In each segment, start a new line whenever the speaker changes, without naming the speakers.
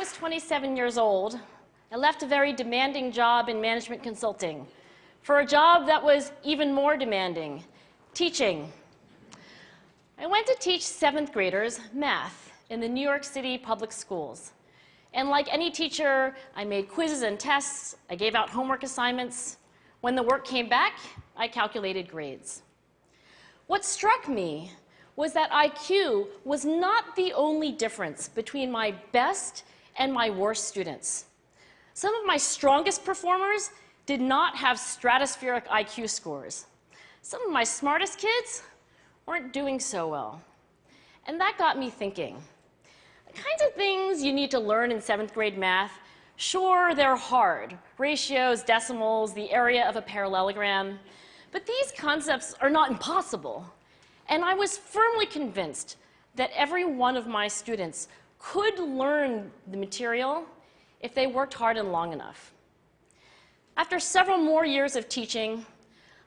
was 27 years old, I left a very demanding job in management consulting for a job that was even more demanding, teaching. I went to teach 7th graders math in the New York City public schools. And like any teacher, I made quizzes and tests, I gave out homework assignments. When the work came back, I calculated grades. What struck me was that IQ was not the only difference between my best and my worst students. Some of my strongest performers did not have stratospheric IQ scores. Some of my smartest kids weren't doing so well. And that got me thinking. The kinds of things you need to learn in 7th grade math, sure, they're hard. Ratios, decimals, the area of a parallelogram. But these concepts are not impossible. And I was firmly convinced that every one of my students could learn the material if they worked hard and long enough. After several more years of teaching,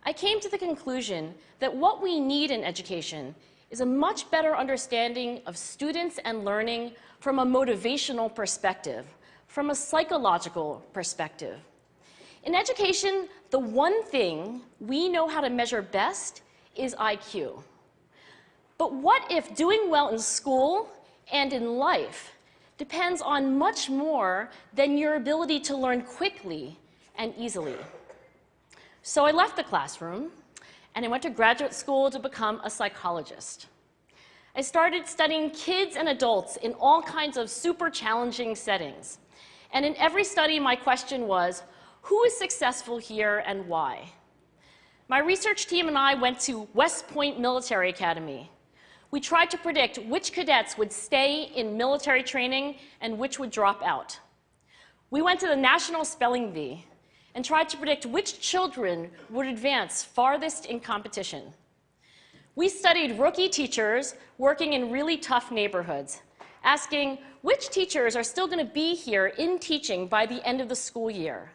I came to the conclusion that what we need in education is a much better understanding of students and learning from a motivational perspective, from a psychological perspective. In education, the one thing we know how to measure best is IQ. But what if doing well in school and in life depends on much more than your ability to learn quickly and easily? So I left the classroom and I went to graduate school to become a psychologist. I started studying kids and adults in all kinds of super challenging settings. And in every study, my question was, who is successful here and why? My research team and I went to West Point Military Academy. We tried to predict which cadets would stay in military training and which would drop out. We went to the National Spelling Bee and tried to predict which children would advance farthest in competition. We studied rookie teachers working in really tough neighborhoods, asking which teachers are still going to be here in teaching by the end of the school year.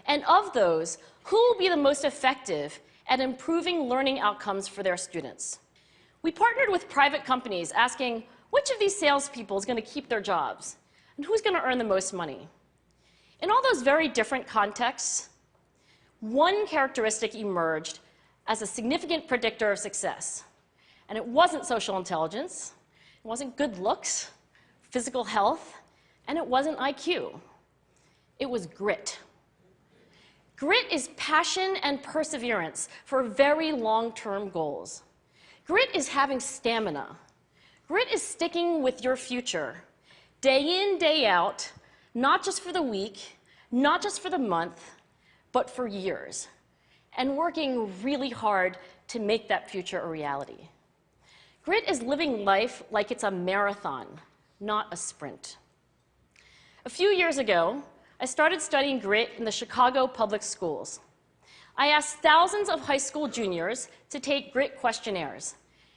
And of those, who will be the most effective at improving learning outcomes for their students? We partnered with private companies asking which of these salespeople is going to keep their jobs and who's going to earn the most money. In all those very different contexts, one characteristic emerged as a significant predictor of success. And it wasn't social intelligence, it wasn't good looks, physical health, and it wasn't IQ. It was grit. Grit is passion and perseverance for very long-term goals. Grit is having stamina. Grit is sticking with your future, day in, day out, not just for the week, not just for the month, but for years, and working really hard to make that future a reality. Grit is living life like it's a marathon, not a sprint. A few years ago, I started studying grit in the Chicago public schools. I asked thousands of high school juniors to take grit questionnaires,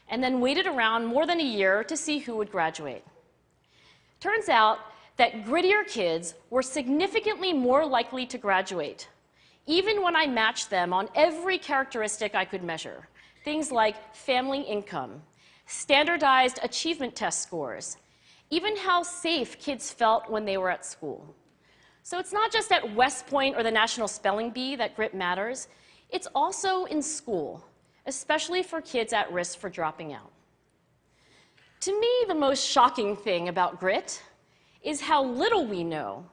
and then waited around more than a year to see who would graduate. Turns out that grittier kids were significantly more likely to graduate, even when I matched them on every characteristic I could measure, things like family income, standardized achievement test scores, even how safe kids felt when they were at school. So it's not just at West Point or the National Spelling Bee that grit matters, it's also in school, especially for kids at risk for dropping out. To me, the most shocking thing about grit is how little we know,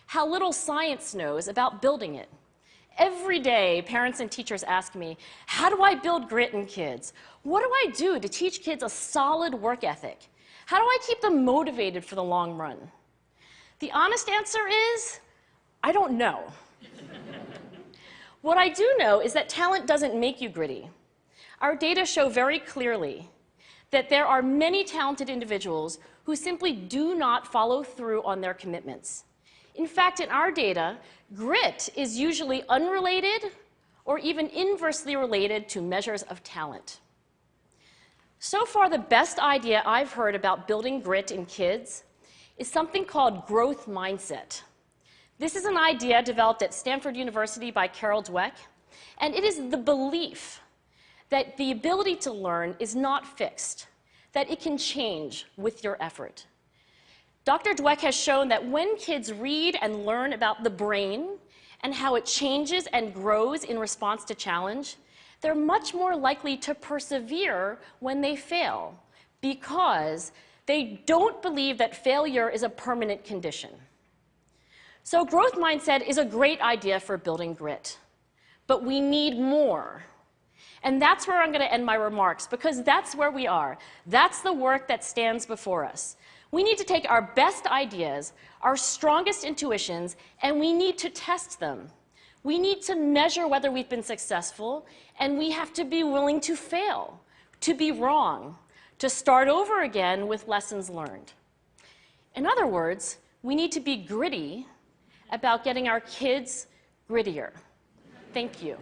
how little science knows about building it. Every day, parents and teachers ask me, how do I build grit in kids? What do I do to teach kids a solid work ethic? How do I keep them motivated for the long run? The honest answer is, I don't know. What I do know is that talent doesn't make you gritty. Our data show very clearly that there are many talented individuals who simply do not follow through on their commitments. In fact, in our data, grit is usually unrelated or even inversely related to measures of talent. So far, the best idea I've heard about building grit in kids is something called growth mindset. This is an idea developed at Stanford University by Carol Dweck, and it is the belief that the ability to learn is not fixed, that it can change with your effort. Dr. Dweck has shown that when kids read and learn about the brain and how it changes and grows in response to challenge, they're much more likely to persevere when they fail because they don't believe that failure is a permanent condition. So growth mindset is a great idea for building grit, but we need more. And that's where I'm going to end my remarks, because that's where we are. That's the work that stands before us. We need to take our best ideas, our strongest intuitions, and we need to test them. We need to measure whether we've been successful, and we have to be willing to fail, to be wrong, to start over again with lessons learned. In other words, we need to be gritty about getting our kids grittier. Thank you.